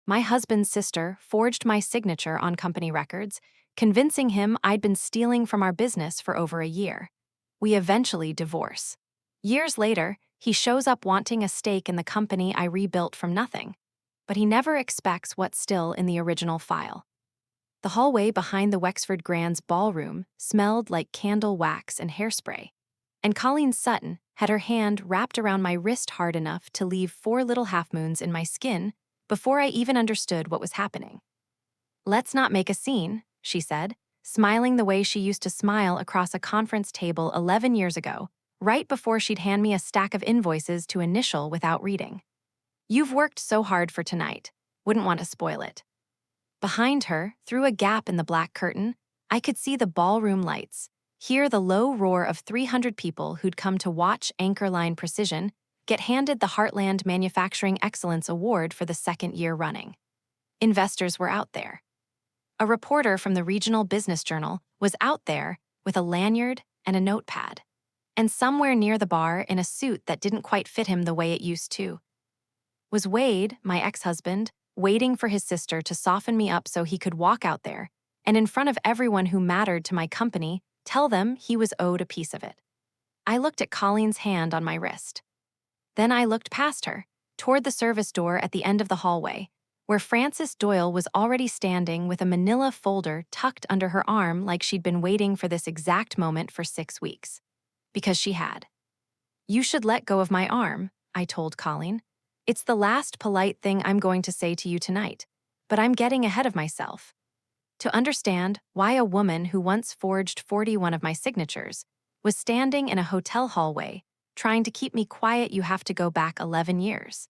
My husband's sister forged my signature on company records, convincing him I'd been stealing from our business for over a year. We eventually divorce. Years later, he shows up wanting a stake in the company I rebuilt from nothing, but he never expects what's still in the original file. The hallway behind the Wexford Grand's ballroom smelled like candle wax and hairspray, and Colleen Sutton had her hand wrapped around my wrist hard enough to leave 4 little half-moons in my skin before I even understood what was happening. "Let's not make a scene," she said, smiling the way she used to smile across a conference table 11 years ago, right before she'd hand me a stack of invoices to initial without reading. "You've worked so hard for tonight. Wouldn't want to spoil it." Behind her, through a gap in the black curtain, I could see the ballroom lights, hear the low roar of 300 people who'd come to watch Anchorline Precision get handed the Heartland Manufacturing Excellence Award for the second year running. Investors were out there. A reporter from the Regional Business Journal was out there with a lanyard and a notepad. And somewhere near the bar, in a suit that didn't quite fit him the way it used to, was Wade, my ex-husband, waiting for his sister to soften me up so he could walk out there and, in front of everyone who mattered to my company, tell them he was owed a piece of it. I looked at Colleen's hand on my wrist. Then I looked past her, toward the service door at the end of the hallway, where Frances Doyle was already standing with a manila folder tucked under her arm like she'd been waiting for this exact moment for 6 weeks. Because she had. "You should let go of my arm," I told Colleen. "It's the last polite thing I'm going to say to you tonight, but I'm getting ahead of myself." To understand why a woman who once forged 41 of my signatures was standing in a hotel hallway trying to keep me quiet, you have to go back 11 years.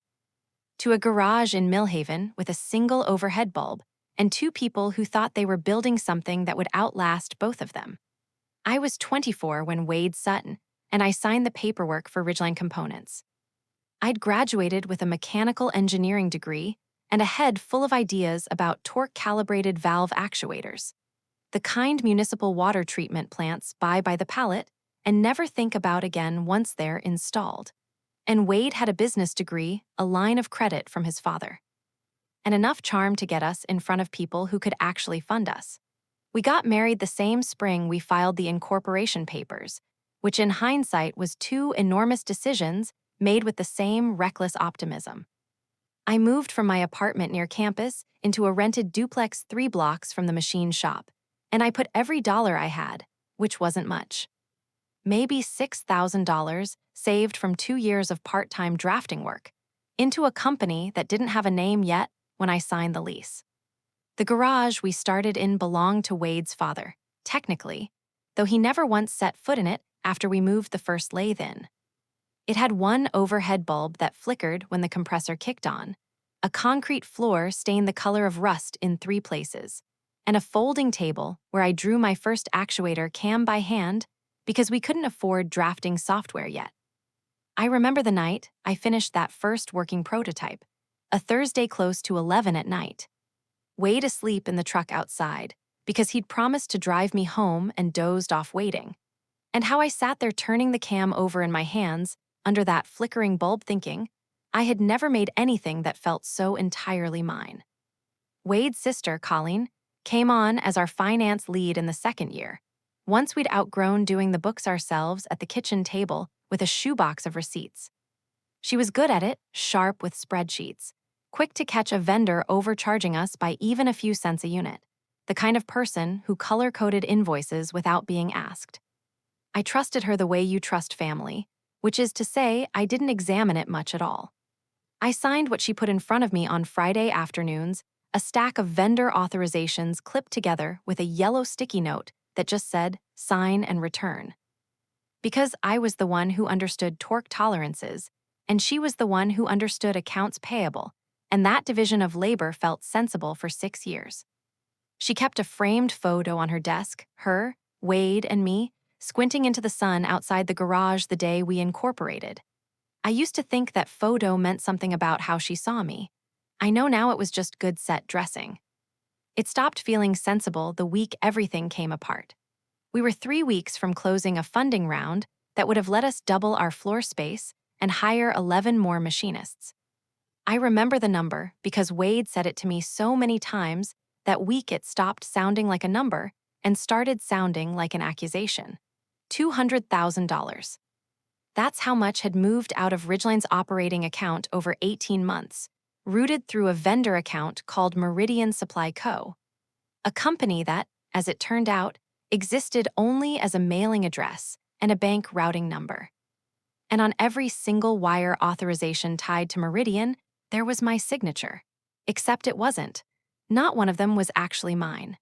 To a garage in Millhaven with a single overhead bulb and 2 people who thought they were building something that would outlast both of them. I was 24 when Wade Sutton, and I signed the paperwork for Ridgeline Components. I'd graduated with a mechanical engineering degree and a head full of ideas about torque-calibrated valve actuators, the kind municipal water treatment plants buy by the pallet and never think about again once they're installed. And Wade had a business degree, a line of credit from his father, and enough charm to get us in front of people who could actually fund us. We got married the same spring we filed the incorporation papers, which in hindsight was 2 enormous decisions made with the same reckless optimism. I moved from my apartment near campus into a rented duplex 3 blocks from the machine shop, and I put every dollar I had, which wasn't much, maybe $6,000 saved from 2 years of part-time drafting work, into a company that didn't have a name yet when I signed the lease. The garage we started in belonged to Wade's father, technically, though he never once set foot in it after we moved the first lathe in. It had 1 overhead bulb that flickered when the compressor kicked on, a concrete floor stained the color of rust in 3 places, and a folding table where I drew my first actuator cam by hand because we couldn't afford drafting software yet. I remember the night I finished that first working prototype, a Thursday close to 11 at night. Wade asleep in the truck outside because he'd promised to drive me home and dozed off waiting, and how I sat there turning the cam over in my hands under that flickering bulb thinking I had never made anything that felt so entirely mine. Wade's sister, Colleen, came on as our finance lead in the second year, once we'd outgrown doing the books ourselves at the kitchen table with a shoebox of receipts. She was good at it, sharp with spreadsheets, quick to catch a vendor overcharging us by even a few cents a unit, the kind of person who color-coded invoices without being asked. I trusted her the way you trust family, which is to say I didn't examine it much at all. I signed what she put in front of me on Friday afternoons, a stack of vendor authorizations clipped together with a yellow sticky note that just said, "Sign and return." Because I was the one who understood torque tolerances, and she was the one who understood accounts payable, and that division of labor felt sensible for 6 years. She kept a framed photo on her desk, her, Wade, and me, squinting into the sun outside the garage the day we incorporated. I used to think that photo meant something about how she saw me. I know now it was just good set dressing. It stopped feeling sensible the week everything came apart. We were 3 weeks from closing a funding round that would have let us double our floor space and hire 11 more machinists. I remember the number because Wade said it to me so many times that week it stopped sounding like a number and started sounding like an accusation. $200,000. That's how much had moved out of Ridgeline's operating account over 18 months, routed through a vendor account called Meridian Supply Co., a company that, as it turned out, existed only as a mailing address and a bank routing number. And on every single wire authorization tied to Meridian, there was my signature. Except it wasn't. Not one of them was actually mine.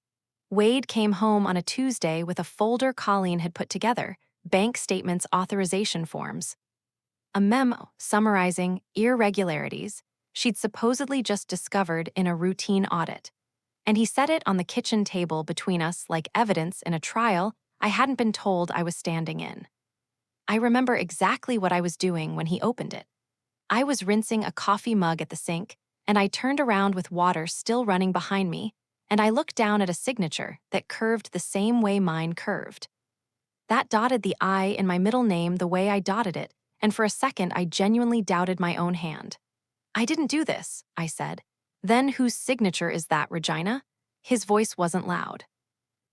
Wade came home on a Tuesday with a folder Colleen had put together, bank statements authorization forms, a memo summarizing irregularities she'd supposedly just discovered in a routine audit. And he set it on the kitchen table between us like evidence in a trial I hadn't been told I was standing in. I remember exactly what I was doing when he opened it. I was rinsing a coffee mug at the sink, and I turned around with water still running behind me, and I looked down at a signature that curved the same way mine curved. That dotted the I in my middle name the way I dotted it, and for a second I genuinely doubted my own hand. "I didn't do this," I said. "Then whose signature is that, Regina?" His voice wasn't loud.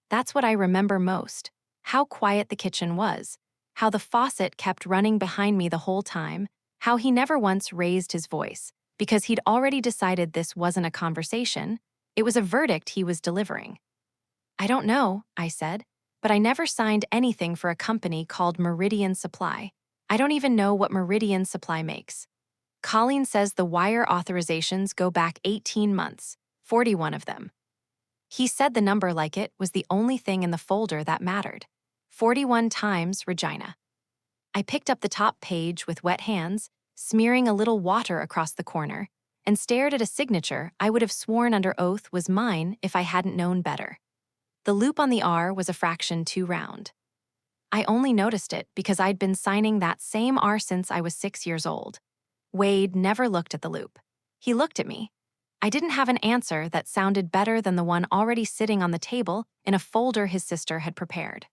That's what I remember most. How quiet the kitchen was, how the faucet kept running behind me the whole time, how he never once raised his voice, because he'd already decided this wasn't a conversation, it was a verdict he was delivering. "I don't know," I said, "but I never signed anything for a company called Meridian Supply. I don't even know what Meridian Supply makes." Colleen says the wire authorizations go back 18 months, 41 of them. He said the number like it was the only thing in the folder that mattered. 41 times Regina. I picked up the top page with wet hands, smearing a little water across the corner, and stared at a signature I would have sworn under oath was mine if I hadn't known better. The loop on the R was a fraction too round. I only noticed it because I'd been signing that same R since I was 6 years old. Wade never looked at the loop. He looked at me. I didn't have an answer that sounded better than the one already sitting on the table in a folder his sister had prepared.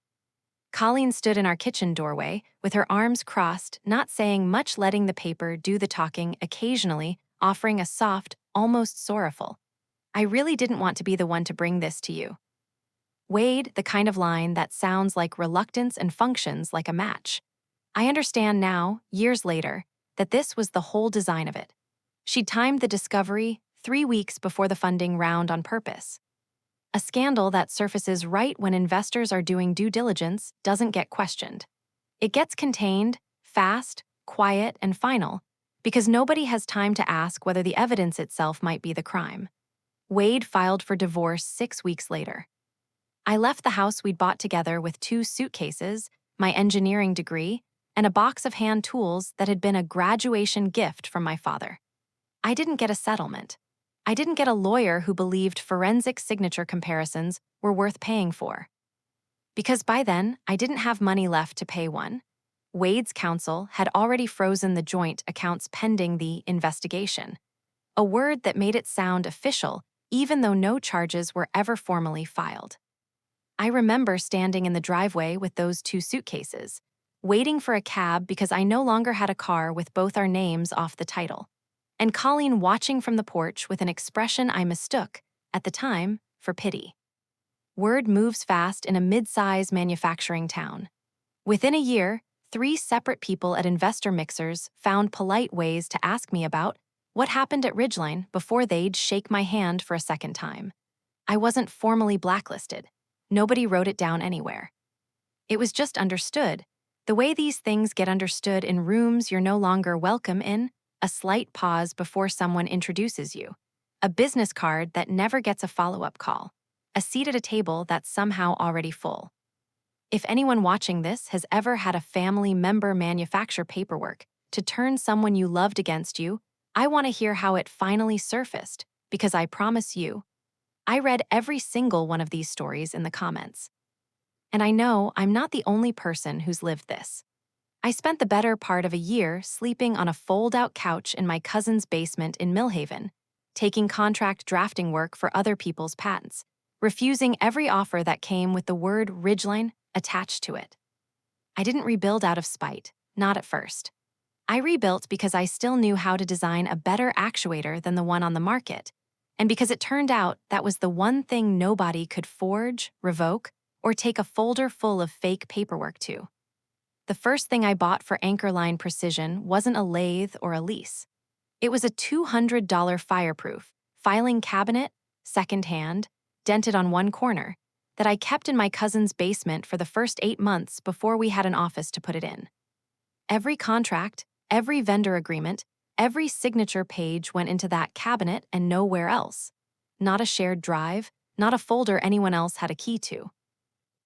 Colleen stood in our kitchen doorway with her arms crossed, not saying much, letting the paper do the talking, occasionally offering a soft, almost sorrowful, "I really didn't want to be the one to bring this to you." Wade, the kind of line that sounds like reluctance and functions like a match. I understand now, years later, that this was the whole design of it. She timed the discovery 3 weeks before the funding round on purpose. A scandal that surfaces right when investors are doing due diligence doesn't get questioned. It gets contained, fast, quiet, and final, because nobody has time to ask whether the evidence itself might be the crime. Wade filed for divorce 6 weeks later. I left the house we'd bought together with 2 suitcases, my engineering degree, and a box of hand tools that had been a graduation gift from my father. I didn't get a settlement. I didn't get a lawyer who believed forensic signature comparisons were worth paying for. Because by then, I didn't have money left to pay one. Wade's counsel had already frozen the joint accounts pending the investigation, a word that made it sound official even though no charges were ever formally filed. I remember standing in the driveway with those 2 suitcases, waiting for a cab because I no longer had a car with both our names off the title, and Colleen watching from the porch with an expression I mistook, at the time, for pity. Word moves fast in a mid-size manufacturing town. Within a year, 3 separate people at investor mixers found polite ways to ask me about what happened at Ridgeline before they'd shake my hand for a second time. I wasn't formally blacklisted. Nobody wrote it down anywhere. It was just understood, the way these things get understood in rooms you're no longer welcome in, a slight pause before someone introduces you, a business card that never gets a follow-up call, a seat at a table that's somehow already full. If anyone watching this has ever had a family member manufacture paperwork to turn someone you loved against you, I want to hear how it finally surfaced, because I promise you, I read every single one of these stories in the comments. And I know I'm not the only person who's lived this. I spent the better part of a year sleeping on a fold-out couch in my cousin's basement in Millhaven, taking contract drafting work for other people's patents, refusing every offer that came with the word Ridgeline attached to it. I didn't rebuild out of spite, not at first. I rebuilt because I still knew how to design a better actuator than the one on the market, and because it turned out that was the one thing nobody could forge, revoke, or take a folder full of fake paperwork to. The first thing I bought for Anchorline Precision wasn't a lathe or a lease. It was a $200 fireproof filing cabinet, secondhand, dented on one corner, that I kept in my cousin's basement for the first 8 months before we had an office to put it in. Every contract, every vendor agreement, every signature page went into that cabinet and nowhere else. Not a shared drive, not a folder anyone else had a key to.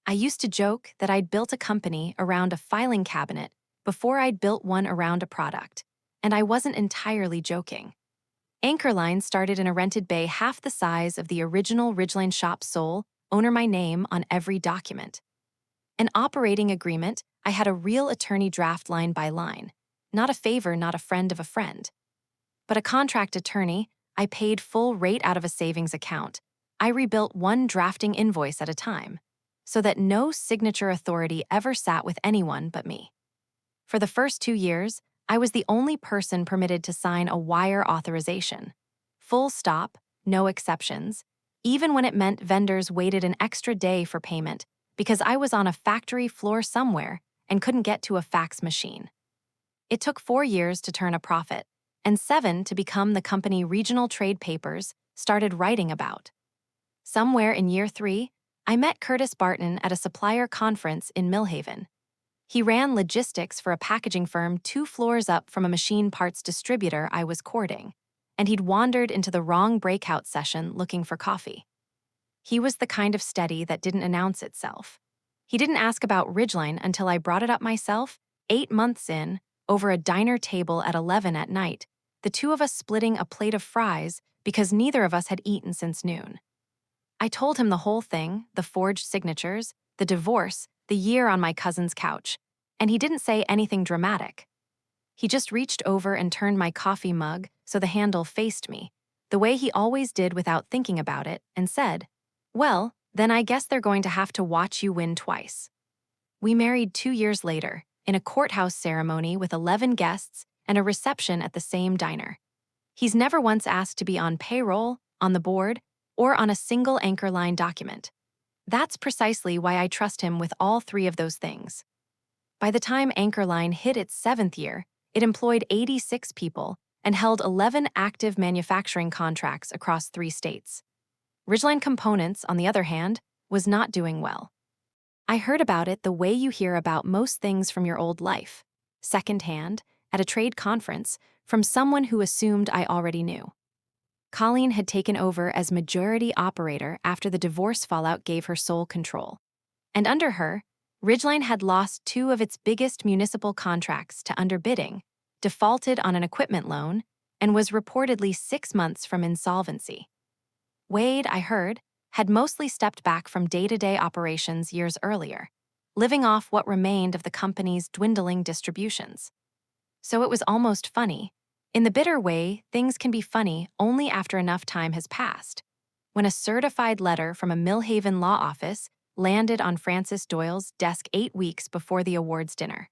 I used to joke that I'd built a company around a filing cabinet before I'd built one around a product, and I wasn't entirely joking. Anchorline started in a rented bay half the size of the original Ridgeline shop Soul, owner my name on every document. An operating agreement, I had a real attorney draft line by line. Not a favor, not a friend of a friend. But a contract attorney, I paid full rate out of a savings account. I rebuilt one drafting invoice at a time, so that no signature authority ever sat with anyone but me. For the first 2 years, I was the only person permitted to sign a wire authorization. Full stop, no exceptions, even when it meant vendors waited an extra day for payment because I was on a factory floor somewhere and couldn't get to a fax machine. It took 4 years to turn a profit, and 7 to become the company regional trade papers started writing about. Somewhere in year 3, I met Curtis Barton at a supplier conference in Millhaven. He ran logistics for a packaging firm 2 floors up from a machine parts distributor I was courting, and he'd wandered into the wrong breakout session looking for coffee. He was the kind of steady that didn't announce itself. He didn't ask about Ridgeline until I brought it up myself, 8 months in, over a diner table at 11 at night, the two of us splitting a plate of fries because neither of us had eaten since noon. I told him the whole thing, the forged signatures, the divorce, the year on my cousin's couch, and he didn't say anything dramatic. He just reached over and turned my coffee mug so the handle faced me, the way he always did without thinking about it, and said, "Well, then I guess they're going to have to watch you win twice." We married 2 years later, in a courthouse ceremony with 11 guests and a reception at the same diner. He's never once asked to be on payroll, on the board, or on a single Anchorline document. That's precisely why I trust him with all 3 of those things. By the time Anchorline hit its 7th year, it employed 86 people and held 11 active manufacturing contracts across 3 states. Ridgeline Components, on the other hand, was not doing well. I heard about it the way you hear about most things from your old life, secondhand, at a trade conference, from someone who assumed I already knew. Colleen had taken over as majority operator after the divorce fallout gave her sole control. And under her, Ridgeline had lost 2 of its biggest municipal contracts to underbidding, defaulted on an equipment loan, and was reportedly 6 months from insolvency. Wade, I heard, had mostly stepped back from day-to-day operations years earlier, living off what remained of the company's dwindling distributions. So it was almost funny. In the bitter way, things can be funny only after enough time has passed. When a certified letter from a Millhaven law office landed on Francis Doyle's desk 8 weeks before the awards dinner,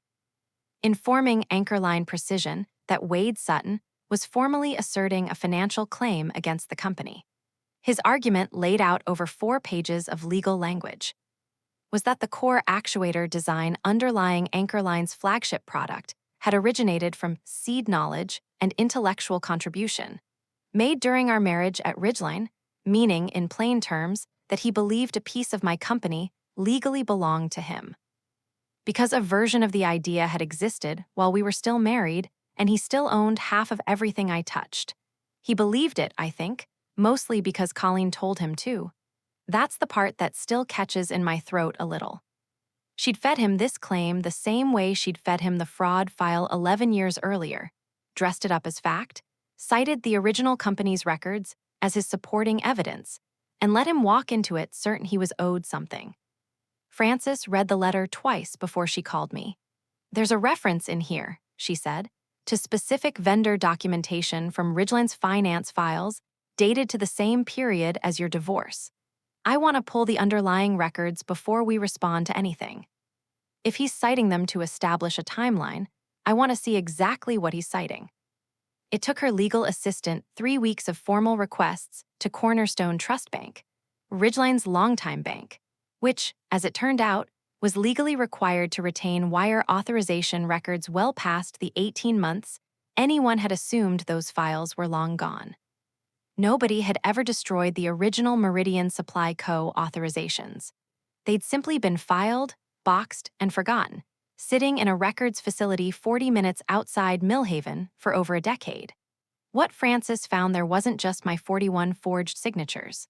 informing Anchorline Precision that Wade Sutton was formally asserting a financial claim against the company. His argument laid out over 4 pages of legal language was that the core actuator design underlying Anchorline's flagship product had originated from seed knowledge and intellectual contribution made during our marriage at Ridgeline, meaning, in plain terms, that he believed a piece of my company legally belonged to him. Because a version of the idea had existed while we were still married, and he still owned half of everything I touched. He believed it, I think, mostly because Colleen told him to. That's the part that still catches in my throat a little. She'd fed him this claim the same way she'd fed him the fraud file 11 years earlier, dressed it up as fact, cited the original company's records as his supporting evidence, and let him walk into it certain he was owed something. Frances read the letter twice before she called me. "There's a reference in here," she said, "to specific vendor documentation from Ridgeline's finance files dated to the same period as your divorce. I want to pull the underlying records before we respond to anything." If he's citing them to establish a timeline, I want to see exactly what he's citing. It took her legal assistant 3 weeks of formal requests to Cornerstone Trust Bank, Ridgeline's longtime bank, which, as it turned out, was legally required to retain wire authorization records well past the 18 months anyone had assumed those files were long gone. Nobody had ever destroyed the original Meridian Supply Co. authorizations. They'd simply been filed, boxed, and forgotten, sitting in a records facility 40 minutes outside Millhaven for over a decade. What Francis found there wasn't just my 41 forged signatures.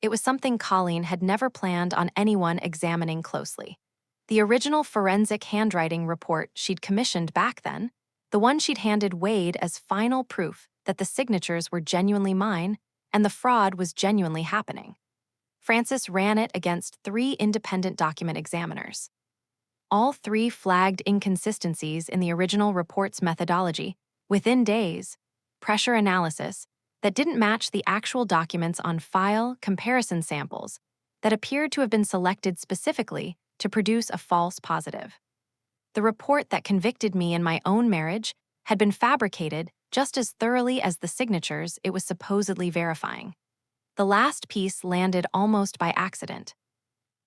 It was something Colleen had never planned on anyone examining closely. The original forensic handwriting report she'd commissioned back then, the one she'd handed Wade as final proof that the signatures were genuinely mine and the fraud was genuinely happening. Francis ran it against 3 independent document examiners. All 3 flagged inconsistencies in the original report's methodology within days, pressure analysis, that didn't match the actual documents on file comparison samples that appeared to have been selected specifically to produce a false positive. The report that convicted me in my own marriage had been fabricated just as thoroughly as the signatures it was supposedly verifying. The last piece landed almost by accident.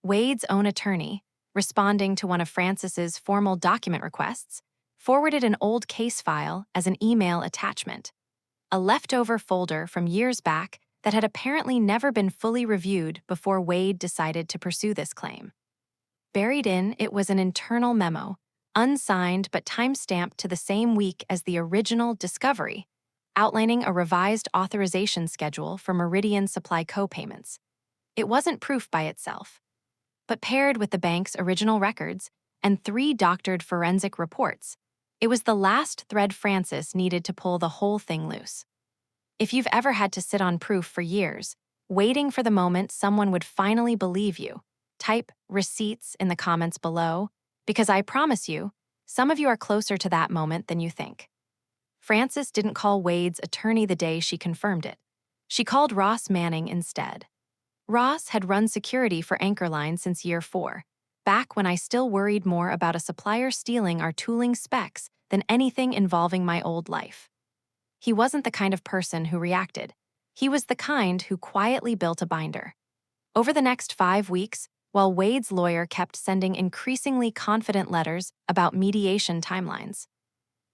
Wade's own attorney, responding to one of Francis's formal document requests, forwarded an old case file as an email attachment, a leftover folder from years back that had apparently never been fully reviewed before Wade decided to pursue this claim. Buried in it was an internal memo, unsigned but time-stamped to the same week as the original discovery, outlining a revised authorization schedule for Meridian Supply Co. payments. It wasn't proof by itself, but paired with the bank's original records and 3 doctored forensic reports, it was the last thread Francis needed to pull the whole thing loose. If you've ever had to sit on proof for years, waiting for the moment someone would finally believe you, type receipts in the comments below, because I promise you, some of you are closer to that moment than you think. Francis didn't call Wade's attorney the day she confirmed it. She called Ross Manning instead. Ross had run security for Anchorline since year 4, back when I still worried more about a supplier stealing our tooling specs than anything involving my old life. He wasn't the kind of person who reacted. He was the kind who quietly built a binder. Over the next 5 weeks, while Wade's lawyer kept sending increasingly confident letters about mediation timelines,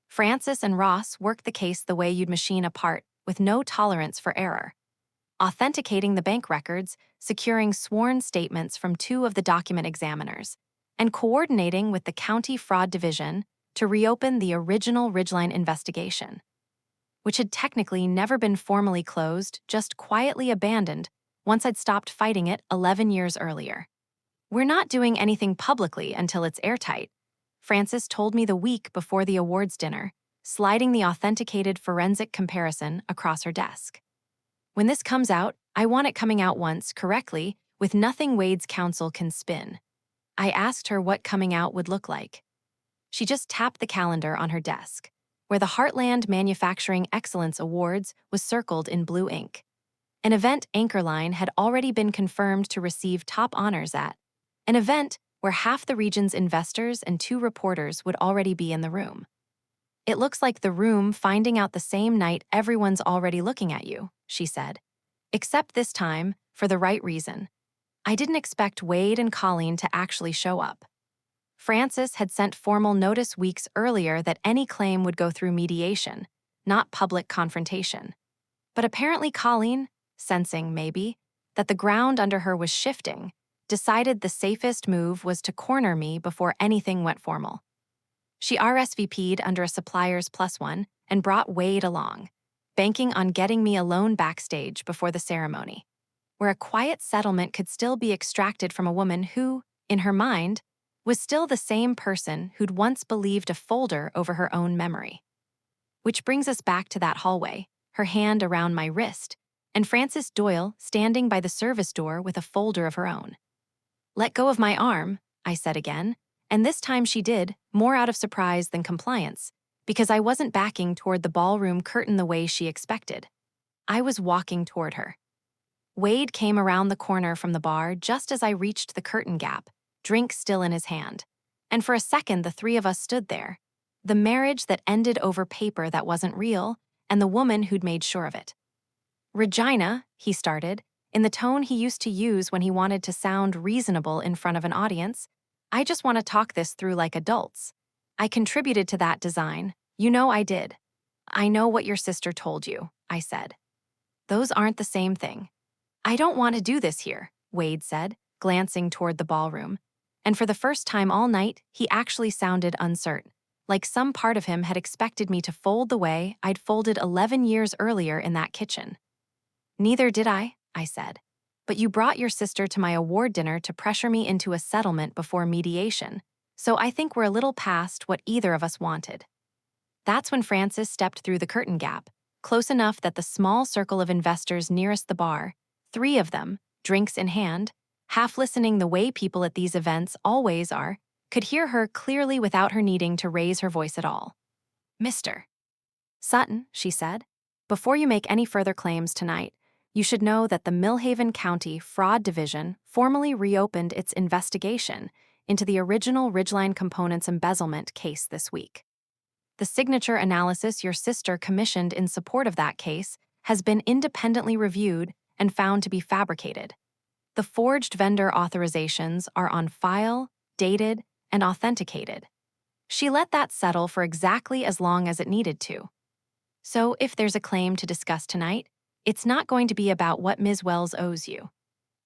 Francis and Ross worked the case the way you'd machine a part, with no tolerance for error. Authenticating the bank records, securing sworn statements from 2 of the document examiners, and coordinating with the County Fraud Division to reopen the original Ridgeline investigation, which had technically never been formally closed, just quietly abandoned once I'd stopped fighting it 11 years earlier. "We're not doing anything publicly until it's airtight," Francis told me the week before the awards dinner, sliding the authenticated forensic comparison across her desk. "When this comes out, I want it coming out once, correctly, with nothing Wade's counsel can spin." I asked her what coming out would look like. She just tapped the calendar on her desk, where the Heartland Manufacturing Excellence Awards was circled in blue ink. An event Anchorline had already been confirmed to receive top honors at, an event where half the region's investors and 2 reporters would already be in the room. "It looks like the room finding out the same night everyone's already looking at you," she said. "Except this time, for the right reason. I didn't expect Wade and Colleen to actually show up. Francis had sent formal notice weeks earlier that any claim would go through mediation, not public confrontation. But apparently Colleen, sensing, maybe, that the ground under her was shifting, decided the safest move was to corner me before anything went formal. She RSVP'd under a supplier's +1 and brought Wade along, banking on getting me alone backstage before the ceremony, where a quiet settlement could still be extracted from a woman who, in her mind, was still the same person who'd once believed a folder over her own memory. Which brings us back to that hallway, her hand around my wrist, and Frances Doyle standing by the service door with a folder of her own. "Let go of my arm," I said again, and this time she did, more out of surprise than compliance, because I wasn't backing toward the ballroom curtain the way she expected. I was walking toward her. Wade came around the corner from the bar just as I reached the curtain gap, drink still in his hand. And for a second the 3 of us stood there, The marriage that ended over paper that wasn't real, and the woman who'd made sure of it. Regina, he started, in the tone he used to use when he wanted to sound reasonable in front of an audience, I just want to talk this through like adults. I contributed to that design. You know I did. I know what your sister told you, I said. Those aren't the same thing. I don't want to do this here, Wade said, glancing toward the ballroom. And for the first time all night, he actually sounded uncertain, like some part of him had expected me to fold the way I'd folded 11 years earlier in that kitchen. Neither did I said. But you brought your sister to my award dinner to pressure me into a settlement before mediation, so I think we're a little past what either of us wanted. That's when Francis stepped through the curtain gap, close enough that the small circle of investors nearest the bar, 3 of them, drinks in hand, half listening the way people at these events always are, could hear her clearly without her needing to raise her voice at all. Mr. Sutton, she said, before you make any further claims tonight, you should know that the Millhaven County Fraud Division formally reopened its investigation into the original Ridgeline Components embezzlement case this week. The signature analysis your sister commissioned in support of that case has been independently reviewed and found to be fabricated. The forged vendor authorizations are on file, dated, and authenticated. She let that settle for exactly as long as it needed to. So if there's a claim to discuss tonight, it's not going to be about what Ms. Wells owes you.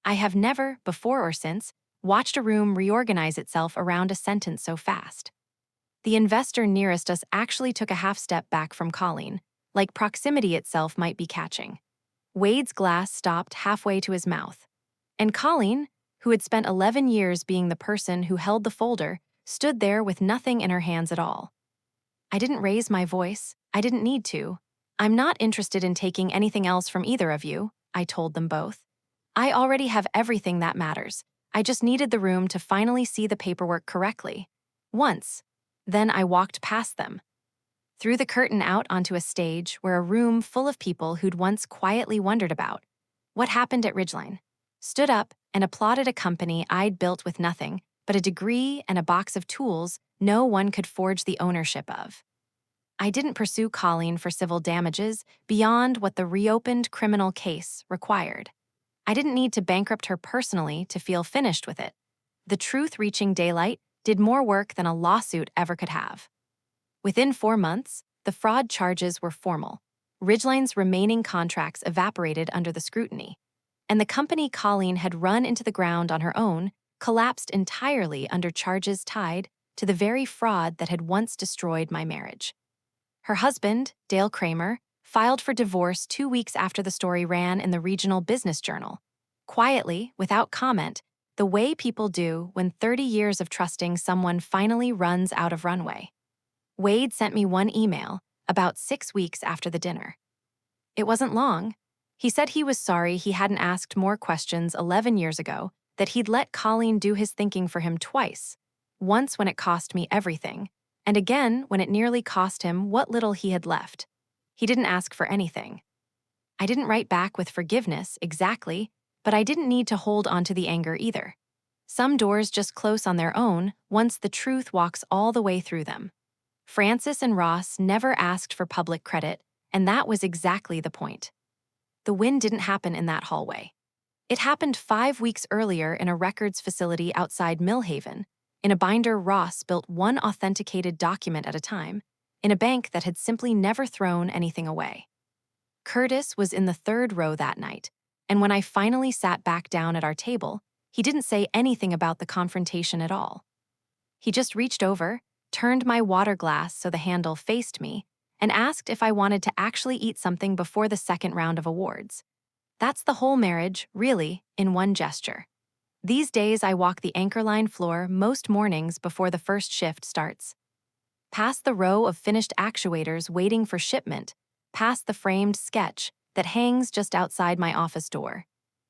I have never, before or since, watched a room reorganize itself around a sentence so fast. The investor nearest us actually took a half step back from Colleen, like proximity itself might be catching. Wade's glass stopped halfway to his mouth. And Colleen, who had spent 11 years being the person who held the folder, stood there with nothing in her hands at all. I didn't raise my voice. I didn't need to. I'm not interested in taking anything else from either of you, I told them both. I already have everything that matters. I just needed the room to finally see the paperwork correctly. Once. Then I walked past them. Through the curtain out onto a stage where a room full of people who'd once quietly wondered about what happened at Ridgeline stood up and applauded a company I'd built with nothing but a degree and a box of tools no one could forge the ownership of. I didn't pursue Colleen for civil damages beyond what the reopened criminal case required. I didn't need to bankrupt her personally to feel finished with it. The truth reaching daylight did more work than a lawsuit ever could have. Within 4 months, the fraud charges were formal. Ridgeline's remaining contracts evaporated under the scrutiny, and the company Colleen had run into the ground on her own collapsed entirely under charges tied to the very fraud that had once destroyed my marriage. Her husband, Dale Kramer, filed for divorce 2 weeks after the story ran in the Regional Business Journal. Quietly, without comment, the way people do when 30 years of trusting someone finally runs out of runway. Wade sent me one email about 6 weeks after the dinner. It wasn't long. He said he was sorry he hadn't asked more questions 11 years ago, that he'd let Colleen do his thinking for him twice, once when it cost me everything, and again when it nearly cost him what little he had left. He didn't ask for anything. I didn't write back with forgiveness, exactly, but I didn't need to hold onto the anger either. Some doors just close on their own once the truth walks all the way through them. Francis and Ross never asked for public credit, and that was exactly the point. The win didn't happen in that hallway. It happened 5 weeks earlier in a records facility outside Millhaven, in a binder Ross built one authenticated document at a time, in a bank that had simply never thrown anything away. Curtis was in the 3rd row that night, and when I finally sat back down at our table, he didn't say anything about the confrontation at all. He just reached over, turned my water glass so the handle faced me, and asked if I wanted to actually eat something before the second round of awards. That's the whole marriage, really, in one gesture. These days I walk the anchor line floor most mornings before the first shift starts. Past the row of finished actuators waiting for shipment, past the framed sketch that hangs just outside my office door.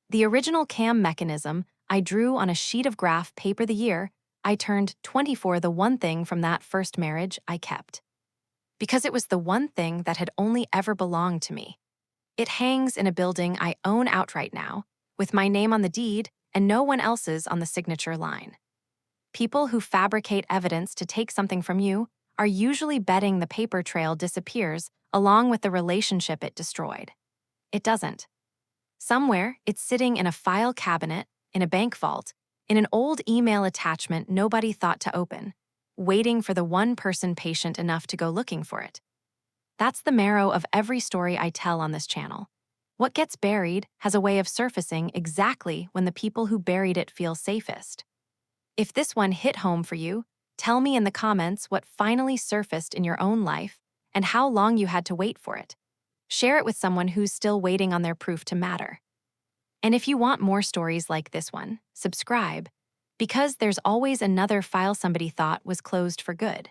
The original cam mechanism I drew on a sheet of graph paper the year I turned 24, the one thing from that first marriage I kept. Because it was the one thing that had only ever belonged to me. It hangs in a building I own outright now, with my name on the deed and no one else's on the signature line. People who fabricate evidence to take something from you are usually betting the paper trail disappears along with the relationship it destroyed. It doesn't. Somewhere, it's sitting in a file cabinet, in a bank vault, in an old email attachment nobody thought to open, waiting for the one person patient enough to go looking for it. That's the marrow of every story I tell on this channel. What gets buried has a way of surfacing exactly when the people who buried it feel safest. If this one hit home for you, tell me in the comments what finally surfaced in your own life and how long you had to wait for it. Share it with someone who's still waiting on their proof to matter. And if you want more stories like this one, subscribe, because there's always another file somebody thought was closed for good.